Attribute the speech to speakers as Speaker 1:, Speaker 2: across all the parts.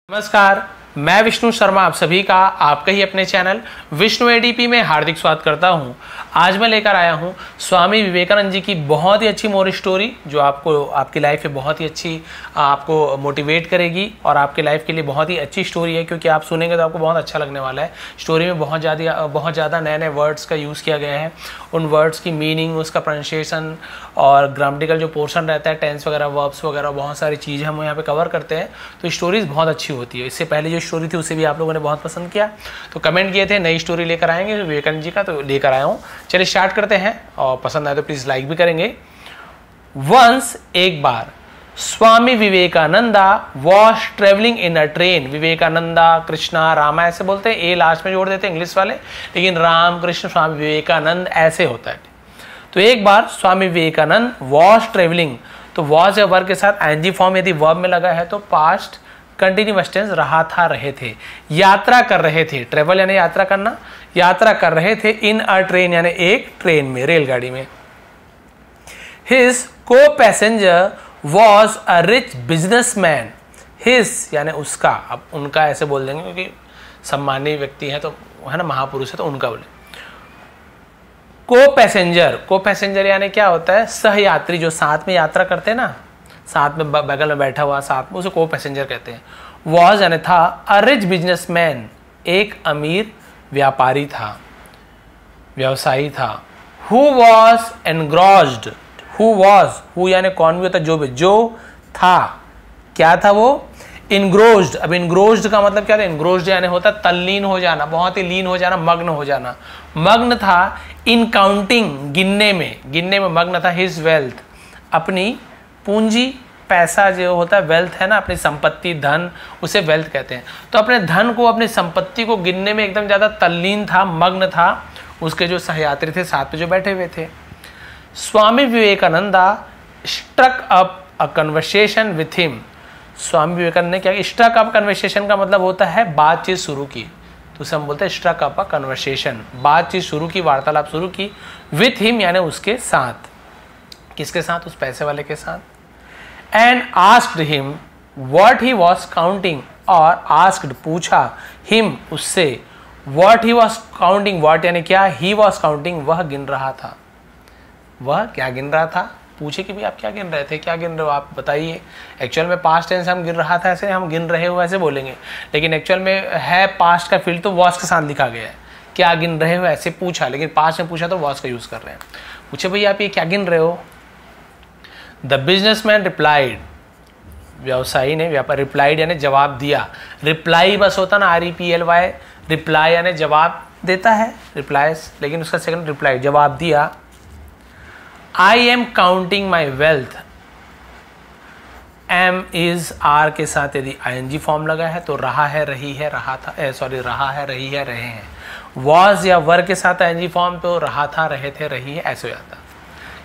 Speaker 1: नमस्कार, मैं विष्णु शर्मा आप सभी का आपके ही अपने चैनल विष्णु एडीपी में हार्दिक स्वागत करता हूं। आज मैं लेकर आया हूं स्वामी विवेकानंद जी की बहुत ही अच्छी मोरल स्टोरी जो आपको आपकी लाइफ में बहुत ही अच्छी आपको मोटिवेट करेगी और आपके लाइफ के लिए बहुत ही अच्छी स्टोरी है, क्योंकि आप सुनेंगे तो आपको बहुत अच्छा लगने वाला है। स्टोरी में बहुत ज़्यादा नए नए वर्ड्स का यूज़ किया गया है। उन वर्ड्स की मीनिंग, उसका प्रोनाउंसिएशन और ग्रामेटिकल जो पोर्शन रहता है, टेंस वगैरह, वर्ब्स वगैरह, बहुत सारी चीज़ें हम यहाँ पे कवर करते हैं। तो स्टोरीज बहुत अच्छी होती है। इससे पहले जो स्टोरी थी उसे भी आप लोगों ने बहुत पसंद किया, तो कमेंट किए थे नई स्टोरी लेकर आएंगे विवेकानंद जी का, तो लेकर आया हूँ। चलिए स्टार्ट करते हैं, और पसंद आए तो प्लीज़ लाइक भी करेंगे। वंस, एक बार, Swami Vivekananda was travelling in a train. Vivekananda, Krishna, Rama ऐसे बोलते हैं, ए लास्ट में जोड़ देते हैं इंग्लिश वाले, लेकिन राम कृष्ण स्वामी विवेकानंद ऐसे होता है। तो एक बार स्वामी विवेकानंद वॉज ट्रेवलिंग, तो वॉज या वर्ब के साथ एनजी फॉर्म यदि वर्ब में लगा है तो पास्ट कंटिन्यूअस टेंस रहा था, रहे थे, यात्रा कर रहे थे। ट्रेवल यानी यात्रा करना, यात्रा कर रहे थे इन अ ट्रेन यानी एक ट्रेन में, रेलगाड़ी में। हिज को passenger was a rich businessman. His यानी उसका, अब उनका ऐसे बोल देंगे क्योंकि सम्मानीय व्यक्ति है, तो है ना, महापुरुष है, तो उनका बोले। को पैसेंजर यानी क्या होता है? सहयात्री, जो साथ में यात्रा करते हैं ना, साथ में बगल में बैठा हुआ साथ में, उसे को पैसेंजर कहते हैं। वॉज यानी था, अ रिच बिजनेसमैन, एक अमीर व्यापारी था, व्यवसायी था। हु वॉज एनग्रॉस्ड, हु यानी कौन भी होता है, जो था, क्या था वो? इनग्रोस्ड। अब इनग्रोस्ड का मतलब क्या था? इनग्रोस्ड यानी होता है तल्लीन हो जाना, बहुत ही लीन हो जाना, मग्न हो जाना। मग्न था इन काउंटिंग, गिनने में मग्न था। हिज वेल्थ, अपनी पूंजी, पैसा जो होता है, वेल्थ है ना, अपनी संपत्ति, धन, उसे वेल्थ कहते हैं। तो अपने धन को, अपनी संपत्ति को गिनने में एकदम ज़्यादा तल्लीन था, मग्न था। उसके जो सहयात्री थे साथ में जो बैठे हुए थे। Swami Vivekananda struck up a conversation with him. Swami Vivekanand ने क्या किया? स्ट्रक अप कन्वर्सेशन का मतलब होता है बातचीत शुरू की, तो उसे हम बोलते हैं स्ट्रक अप अ कन्वर्सेशन, बातचीत शुरू की, वार्तालाप शुरू की। विथ हिम यानी उसके साथ। किसके साथ? उस पैसे वाले के साथ। And asked him what he was counting, और आस्क्ड पूछा, हिम उससे, what he was counting, what यानी क्या, ही वॉज काउंटिंग वह गिन रहा था। वह क्या गिन रहा था? पूछे कि भाई आप क्या गिन रहे थे, क्या गिन रहे हो आप बताइए। एक्चुअल में पास्ट टेंस हम गिन रहा था ऐसे, हम गिन रहे हो ऐसे बोलेंगे, लेकिन एक्चुअल में है पास्ट का फील्ड तो वॉज के साथ लिखा गया है। क्या गिन रहे हो ऐसे पूछा, लेकिन पास्ट में पूछा तो वॉज का यूज़ कर रहे हैं। पूछे भाई आप ये क्या गिन रहे हो? द बिजनेसमैन रिप्लाइड, व्यवसायी ने, व्यापार, रिप्लाइड यानी जवाब दिया। रिप्लाई बस होता ना, REPLY, रिप्लाई यानी जवाब देता है, रिप्लाइज, लेकिन उसका सेकंड रिप्लाई, जवाब दिया। I am counting my wealth. Am is are के साथ यदि ING फॉर्म लगा है तो रहा है, रही है, रहा था, रहा है, रही है, रहे हैं। वॉज या वर के साथ ING फॉर्म तो रहा था, रहे थे, रही है, ऐसे हो जाता।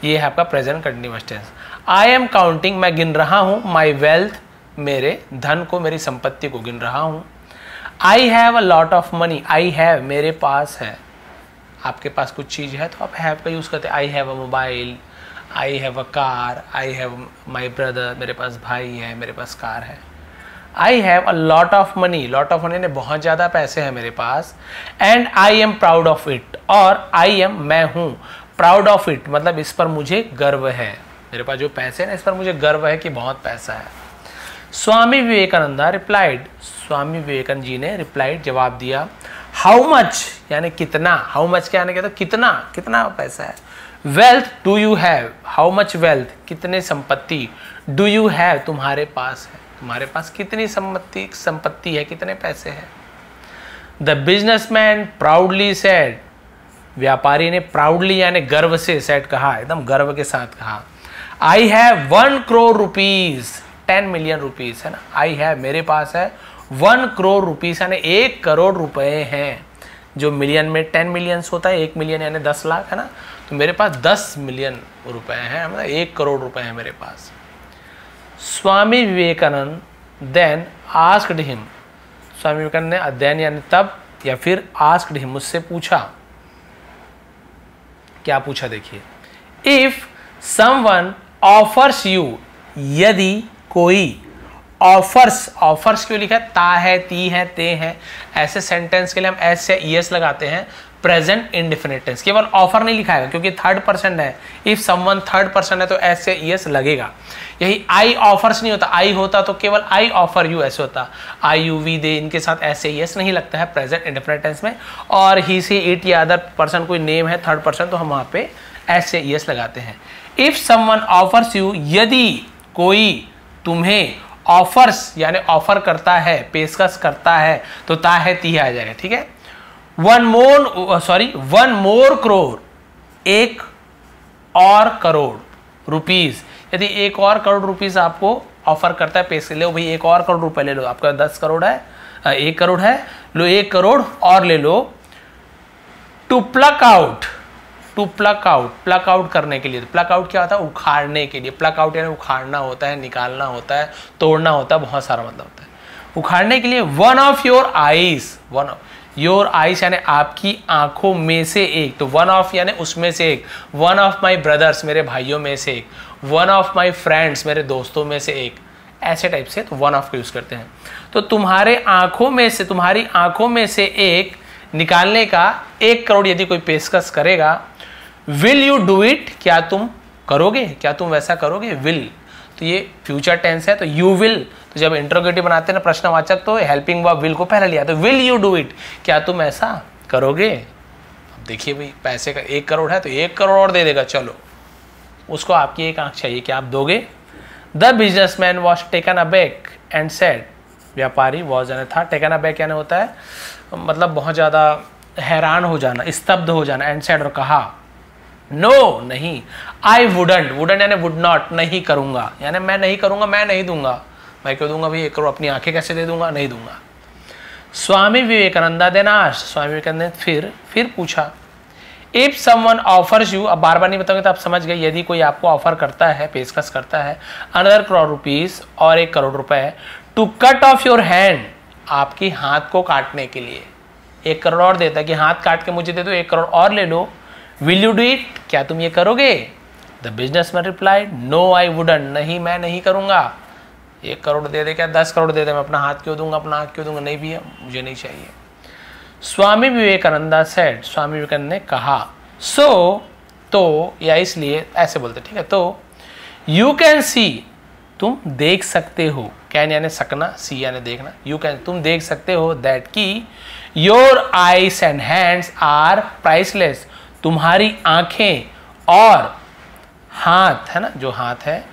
Speaker 1: ये है आपका present continuous tense. I am counting, मैं गिन रहा हूँ, माई वेल्थ, मेरे धन को, मेरी संपत्ति को गिन रहा हूँ। आई have a lot of money, I have मेरे पास है, आपके पास कुछ चीज़ है तो आप हैव का यूज़ करते हैं। I have a mobile, I have a car, I have my brother, मेरे पास भाई है, मेरे पास कार है। I have a lot of money, lot of money ने बहुत ज़्यादा पैसे हैं मेरे पास। And I am proud of it, और आई एम मैं हूँ, प्राउड ऑफ इट मतलब इस पर मुझे गर्व है, मेरे पास जो पैसे हैं इस पर मुझे गर्व है कि बहुत पैसा है। स्वामी विवेकानंदा रिप्लाइड, स्वामी विवेकानंद जी ने रिप्लाइड जवाब दिया। हाउ मच यानी कितना, हाउ मच क्या यानी कहते कितना, कितना पैसा है। Wealth do you have, how much wealth, कितने संपत्ति, डू यू हैव तुम्हारे पास है, तुम्हारे पास कितनी संपत्ति है, कितने पैसे हैं। द बिजनेसमैन प्राउडली सेड, व्यापारी ने प्राउडली यानी गर्व से सेड कहा, एकदम गर्व के साथ कहा। I have 1 crore rupees, 10 million rupees है ना, आई हैव मेरे पास है 1 करोड़ रुपीज यानी 1 करोड़ रुपए हैं, जो मिलियन में 10 मिलियंस होता है, 1 मिलियन यानी 10 लाख है ना, तो मेरे पास 10 मिलियन रुपए हैं, मतलब 1 करोड़ रुपए हैं मेरे पास। Swami Vivekananda then asked him, Swami Vivekanand ने देन यानी तब या फिर आस्क्ड हिम मुझसे पूछा। क्या पूछा देखिए, इफ समवन ऑफर्स यू, यदि कोई ऑफर्स, ऑफर्स क्यों लिखा है, ता है, ती है, ते है, ऐसे सेंटेंस के लिए हम एस या ईएस लगाते हैं। प्रेजेंट इंडेफिनिट टेंस, केवल ऑफर नहीं लिखा है क्योंकि थर्ड पर्सन है, इफ समवन थर्ड पर्सन है तो एस या ईएस लगेगा। यही आई ऑफर्स नहीं होता, आई होता तो केवल आई ऑफर यू ऐसे होता, आई यू वी दे, इनके साथ एस या ईएस नहीं लगता है प्रेजेंट इंडेफिनिट टेंस में। और ही सी इट या अदर पर्सन कोई नेम है थर्ड पर्सन तो हम वहां पे एस या ईएस लगाते हैं। इफ समवन ऑफर्स यू, यदि कोई तुम्हें ऑफर्स यानी ऑफर करता है, पेशकश करता है, तो ता है ती आ जाएगा, ठीक है। वन मोर करोड़, एक और करोड़ रुपीज, यदि एक और करोड़ रुपीज आपको ऑफर करता है, पेश ले लो भाई, एक और करोड़ रुपए ले लो, आपका 10 करोड़ है, 1 करोड़ है, लो 1 करोड़ और ले लो। To pluck out, to pluck out, pluck out करने के लिए, प्लक आउट क्या होता है, उखाड़ने के लिए, प्लक आउट यानी उखाड़ना होता है, निकालना होता है, तोड़ना होता है, बहुत सारा मतलब होता है उखाड़ने के लिए। One of your eyes, one your eyes यानी आपकी आंखों में से एक, तो वन ऑफ यानी उसमें से एक। वन ऑफ माई ब्रदर्स, मेरे भाइयों में से एक। वन ऑफ माई फ्रेंड्स, मेरे दोस्तों में से एक। ऐसे टाइप से तो वन ऑफ को यूज करते हैं। तो तुम्हारे आंखों में से, तुम्हारी आंखों में से एक निकालने का 1 करोड़ यदि कोई पेशकश करेगा, विल यू डू इट, क्या तुम करोगे, क्या तुम वैसा करोगे। विल तो ये फ्यूचर टेंस है, तो यू विल, तो जब इंट्रोगेटिव बनाते हैं ना प्रश्नवाचक तो हेल्पिंग वर्ब विल को पहले लिया, तो विल यू डू इट, क्या तुम ऐसा करोगे। अब देखिए भाई, पैसे का 1 करोड़ है तो 1 करोड़ और दे देगा, चलो उसको आपकी एक आंख चाहिए, क्या आप दोगे। The businessman was taken aback and said, व्यापारी वॉज यानी था, टेकन अबैक यानी होता है मतलब बहुत ज़्यादा हैरान हो जाना, स्तब्ध हो जाना, एंड सेड और कहा, नो नहीं, आई वुडंट, वुडंट यानी वुड नॉट, नहीं करूंगा, यानी मैं नहीं करूंगा, मैं नहीं दूंगा। मैं क्यों दूंगा भाई 1 करोड़, अपनी आंखें कैसे दे दूंगा, नहीं दूंगा। स्वामी विवेकानंद देन आस्क्ड, स्वामी विवेकानंद ने फिर पूछा, इफ समवन ऑफर्स यू, अब बार बार नहीं बताऊंगे तो आप समझ गए, यदि कोई आपको ऑफर करता है, पेशकश करता है, अनदर करोड़ रुपीज और 1 करोड़ रुपए, to cut off your hand, आपकी हाथ को काटने के लिए 1 करोड़ और देता है कि हाथ काट के मुझे दे दो, 1 करोड़ और ले लो। विल यू डू इट, क्या तुम ये करोगे। The businessman replied, no I wouldn't, नहीं मैं नहीं करूंगा। 1 करोड़ दे दे, क्या 10 करोड़ दे दे, मैं अपना हाथ क्यों दूंगा, अपना हाथ क्यों दूंगा, नहीं भैया मुझे नहीं चाहिए। स्वामी विवेकानंद सेड, स्वामी विवेकानंद ने कहा, सो तो या इसलिए ऐसे बोलते, ठीक है, तो यू कैन सी, तुम देख सकते हो, कैन यानी सकना, सी यानी देखना, यू कैन तुम देख सकते हो, दैट की your eyes and hands are priceless, तुम्हारी आंखें और हाथ है ना, जो हाथ है,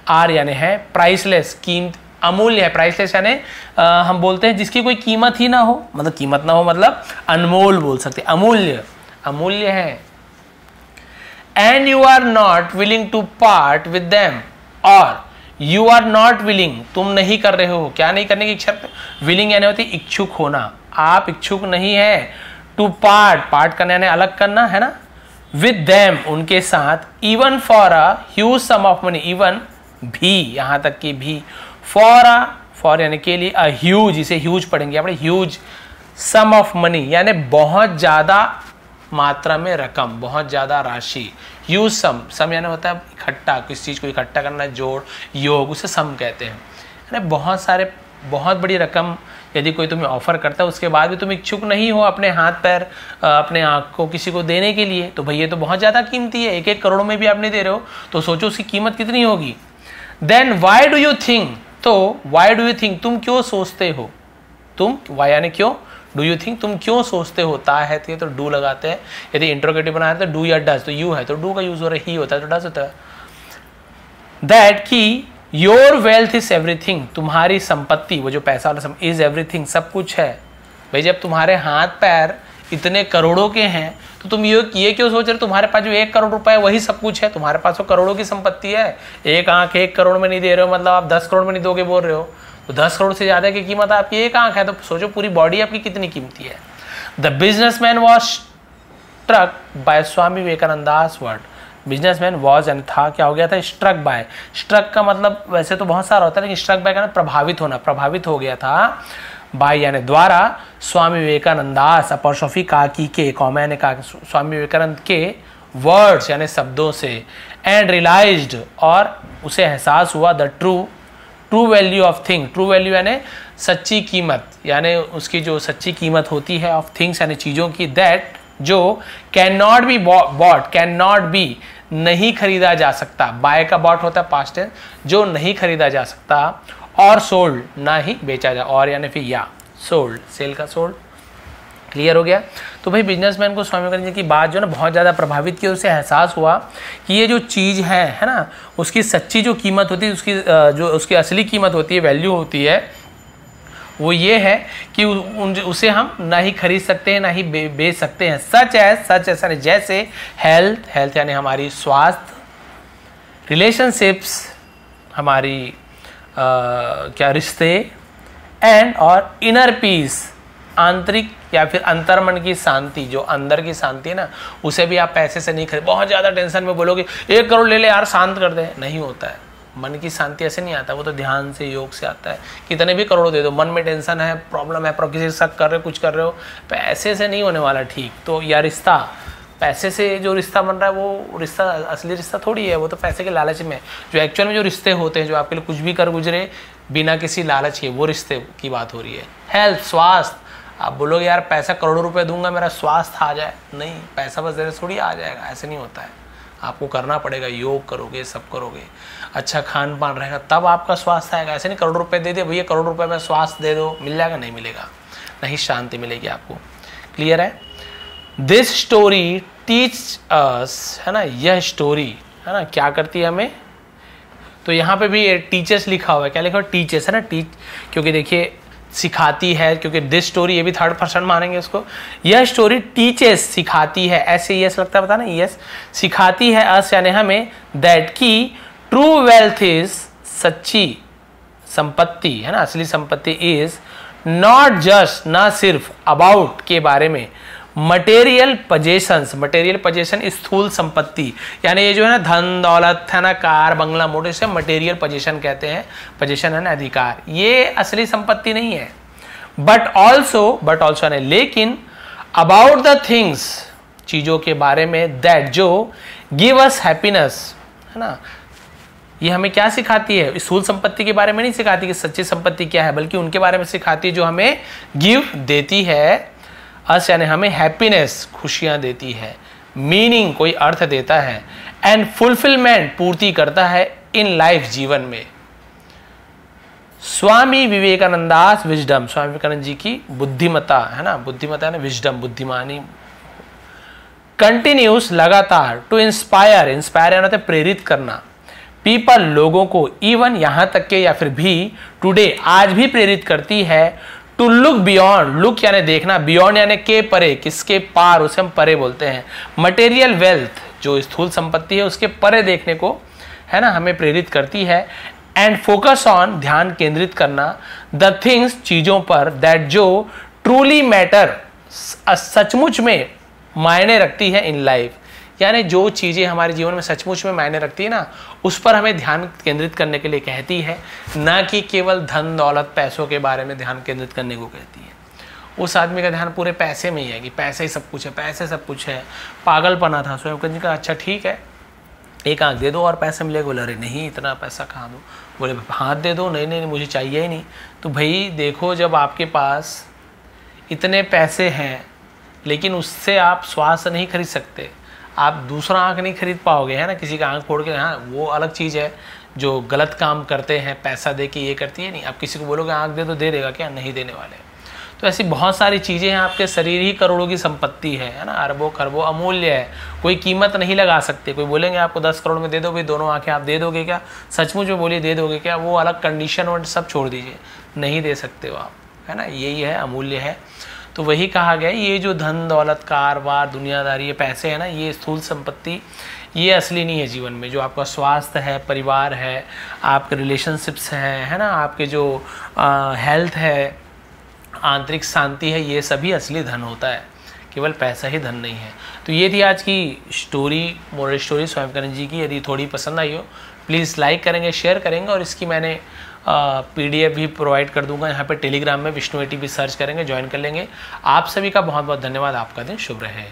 Speaker 1: आर यानी है, प्राइसलेस कीमत, अमूल्य है। प्राइसलेस यानी हम बोलते हैं जिसकी कोई कीमत ही ना हो, मतलब कीमत ना हो मतलब अनमोल बोल सकते, अमूल्य, अमूल्य है। And you are not willing to part with them, और यू आर नॉट विलिंग, तुम नहीं कर रहे हो, क्या नहीं करने की इच्छा, विलिंग यानी होती इच्छुक होना, आप इच्छुक नहीं है, टू पार्ट करना यानी अलग करना है ना, विद देम उनके साथ, even for a huge sum of money, even भी यहां तक कि भी, फॉर यानी के लिए, अ ह्यूज, इसे ह्यूज पढ़ेंगे આપણે, ह्यूज सम ऑफ मनी यानी बहुत ज्यादा मात्रा में रकम, बहुत ज्यादा राशि। ह्यूज सम यानी होता है इकट्ठा, किसी चीज को इकट्ठा करना, जोड़, योग, उसे सम कहते हैं। यानी बहुत सारे, बहुत बड़ी रकम यदि कोई तुम्हें ऑफर करता है, उसके बाद भी तुम इच्छुक नहीं हो अपने हाथ पैर, अपने आँख को किसी को देने के लिए, तो भैया तो बहुत ज़्यादा कीमती है, 1-1 करोड़ में भी आप नहीं दे रहे हो, तो सोचो उसकी कीमत कितनी होगी। Then why do you think, तो वाई डू यू थिंक, तुम क्यों सोचते हो, तुम वाई यानी क्यों, डू यू थिंक तुम क्यों सोचते हो, ता है तो डू लगाते हैं, यदि इंट्रोगेटिव बनाते हैं तो डू या डज, तो यू है तो डू का यूज हो रहा है, ही होता है तो डज होता है। दैट की योर वेल्थ इज एवरीथिंग, तुम्हारी संपत्ति, वो जो पैसा वाला इज एवरीथिंग, सब कुछ है। भाई जब तुम्हारे हाथ पैर इतने करोड़ों के हैं तो तुम ये क्यों सोच रहे, तुम्हारे पास जो 1 करोड़ रुपए है वही सब कुछ है, तुम्हारे पास तो करोड़ों की संपत्ति है। एक आंख 1 करोड़ में नहीं दे रहे हो, मतलब आप 10 करोड़ में नहीं दोगे बोल रहे हो, तो 10 करोड़ से ज्यादा की कीमत आपकी एक आंख है, तो सोचो पूरी बॉडी आपकी कितनी कीमती है। The businessman was struck by Swami Vivekananda's word, businessman was and था, क्या हो गया था, स्ट्रक बाय। स्ट्रक का मतलब वैसे तो बहुत सारा होता है, लेकिन स्ट्रक बाय का प्रभावित होना, प्रभावित हो गया था, बाय यानी द्वारा, स्वामी विवेकानंदास अपॉस्ट्रोफी काकी के, कॉमा यानी का, स्वामी विवेकानंद के वर्ड्स यानी शब्दों से, एंड रियलाइज्ड और उसे एहसास हुआ, the true true value of thing, true value यानी सच्ची कीमत, यानी उसकी जो सच्ची कीमत होती है ऑफ थिंग्स यानी चीज़ों की, दैट जो can not be bought, can not be नहीं खरीदा जा सकता, बाय का बॉट होता है पास्ट टेंस, जो नहीं खरीदा जा सकता, और सोल्ड ना ही बेचा जा, और यानी फिर या सोल्ड, सेल का सोल्ड। क्लियर हो गया। तो भाई बिजनेसमैन को स्वामी विवेकानंद जी की बात जो ना बहुत ज़्यादा प्रभावित की, उसे एहसास हुआ कि ये जो चीज़ है ना, उसकी सच्ची जो कीमत होती है, उसकी जो उसकी असली कीमत होती है, वैल्यू होती है, वो ये है कि उसे हम ना ही खरीद सकते हैं ना ही बेच सकते हैं। सच ऐसा नहीं, जैसे हेल्थ यानी हमारी स्वास्थ्य, रिलेशनशिप्स हमारी क्या रिश्ते, एंड और इनर पीस आंतरिक या फिर अंतर्मन की शांति, जो अंदर की शांति है ना, उसे भी आप पैसे से नहीं खरीद। बहुत ज़्यादा टेंशन में बोलोगे 1 करोड़ ले ले यार शांत कर दे, नहीं होता है। मन की शांति ऐसे नहीं आता, वो तो ध्यान से योग से आता है। कितने भी करोड़ दे दो, मन में टेंशन है, प्रॉब्लम है, किसी से शक कर रहे हो, कुछ कर रहे हो, पैसे से नहीं होने वाला ठीक। तो या रिश्ता, पैसे से जो रिश्ता बन रहा है वो रिश्ता असली रिश्ता थोड़ी है, वो तो पैसे के लालच में। जो एक्चुअल में जो रिश्ते होते हैं, जो आपके लिए कुछ भी कर गुजरे बिना किसी लालच के, वो रिश्ते की बात हो रही है। हेल्थ, स्वास्थ्य, आप बोलोगे यार पैसा करोड़ों रुपए दूंगा मेरा स्वास्थ्य आ जाए, नहीं, पैसा बस देने थोड़ी आ जाएगा, ऐसे नहीं होता है। आपको करना पड़ेगा, योग करोगे, सब करोगे, अच्छा खान पान रहेगा, तब आपका स्वास्थ्य आएगा। ऐसे नहीं करोड़ रुपए दे दे भैया, करोड़ रुपए में स्वास्थ्य दे दो, मिल जाएगा, नहीं मिलेगा, नहीं शांति मिलेगी आपको। क्लियर है। दिस स्टोरी टीच अस, है ना, यह स्टोरी है ना क्या करती है हमें। तो यहाँ पे भी टीचर्स लिखा हुआ है, क्या लिखा हुआ है, टीचर्स है ना, टीच, क्योंकि देखिए सिखाती है, क्योंकि दिस स्टोरी, ये भी थर्ड पर्सन मानेंगे उसको। यह स्टोरी टीचर्स सिखाती है, ऐसे यस लगता है, पता ना, यस सिखाती है अस यानी हमें, दैट की ट्रू वेल्थ इज, सच्ची संपत्ति है ना, असली संपत्ति इज नॉट जस्ट, ना सिर्फ अबाउट के बारे में, मटेरियल पोजेशंस, मटेरियल पोजेशन स्थूल संपत्ति, यानी ये जो है ना धन दौलत है ना, कार बंगला मोटर, से मटेरियल पोजेशन कहते हैं, पोजेशन है ना अधिकार, ये असली संपत्ति नहीं है। बट ऑल्सो यानी लेकिन, अबाउट द थिंग्स, चीजों के बारे में, दैट जो गिव अस हैप्पीनेस, है ना, ये हमें क्या सिखाती है, स्थूल संपत्ति के बारे में नहीं सिखाती कि सच्ची संपत्ति क्या है, बल्कि उनके बारे में सिखाती है जो हमें गिव देती है, अस यानी हमें हैप्पीनेस, खुशियां देती है, मीनिंग कोई अर्थ देता है, एंड फुलफिलमेंट पूर्ति करता है इन लाइफ, जीवन में। स्वामी विवेकानंदास विजडम, स्वामी विवेकानंद जी की बुद्धिमता है ना, बुद्धिमता है ना, विजडम बुद्धिमानी, कंटिन्यूस लगातार, टू इंस्पायर, इंस्पायर यानी होता है प्रेरित करना, पीपल लोगों को, इवन यहां तक के या फिर भी, टुडे आज भी प्रेरित करती है, टू लुक बियॉन्ड, लुक यानी देखना, बियॉन्ड यानी के परे, किसके पार, उसे हम परे बोलते हैं, मटेरियल वेल्थ जो स्थूल संपत्ति है उसके परे देखने को, है ना, हमें प्रेरित करती है, एंड फोकस ऑन, ध्यान केंद्रित करना, द थिंग्स, चीजों पर, दैट जो ट्रूली मैटर, सचमुच में मायने रखती है इन लाइफ, यानी जो चीज़ें हमारे जीवन में सचमुच में मायने रखती है ना, उस पर हमें ध्यान केंद्रित करने के लिए कहती है, ना कि केवल धन दौलत पैसों के बारे में ध्यान केंद्रित करने को कहती है। उस आदमी का ध्यान पूरे पैसे में ही है कि पैसे ही सब कुछ है, पैसे सब कुछ है, पागलपना था। स्वयं जी का अच्छा ठीक है, एक आंख दे दो और पैसे मिलेगा। बोले अरे नहीं, इतना पैसा कहाँ दूँ। बोले हाथ दे दो, नहीं नहीं मुझे चाहिए ही नहीं। तो भाई देखो, जब आपके पास इतने पैसे हैं लेकिन उससे आप स्वास्थ्य नहीं खरीद सकते, आप दूसरा आंख नहीं खरीद पाओगे, है ना, किसी का आंख फोड़ के, हाँ वो अलग चीज़ है। जो गलत काम करते हैं पैसा दे के, ये करती है नहीं। आप किसी को बोलोगे आंख दे तो दे देगा क्या? नहीं देने वाले। तो ऐसी बहुत सारी चीज़ें हैं। आपके शरीर ही करोड़ों की संपत्ति है ना, अरबों खरबों अमूल्य है, कोई कीमत नहीं लगा सकते। कोई बोलेंगे आपको 10 करोड़ में दे दो, भाई दोनों आंखें आप दे दोगे क्या? सचमुच में बोलिए दे दोगे क्या? वो अलग कंडीशन और सब छोड़ दीजिए, नहीं दे सकते हो आप, है ना। यही है, अमूल्य है। तो वही कहा गया, ये जो धन दौलत कारबार दुनियादारी ये पैसे है ना, ये स्थूल संपत्ति, ये असली नहीं है जीवन में। जो आपका स्वास्थ्य है, परिवार है, आपके रिलेशनशिप्स हैं, है ना, आपके जो हेल्थ है, आंतरिक शांति है, ये सभी असली धन होता है। केवल पैसा ही धन नहीं है। तो ये थी आज की story, moral story Swami Vivekananda ji की। यदि थोड़ी पसंद आई हो प्लीज़ लाइक करेंगे, शेयर करेंगे, और इसकी मैंने PDF भी प्रोवाइड कर दूंगा यहाँ पे टेलीग्राम में। विष्णु ATP सर्च करेंगे, ज्वाइन कर लेंगे। आप सभी का बहुत बहुत धन्यवाद। आपका दिन शुभ रहे।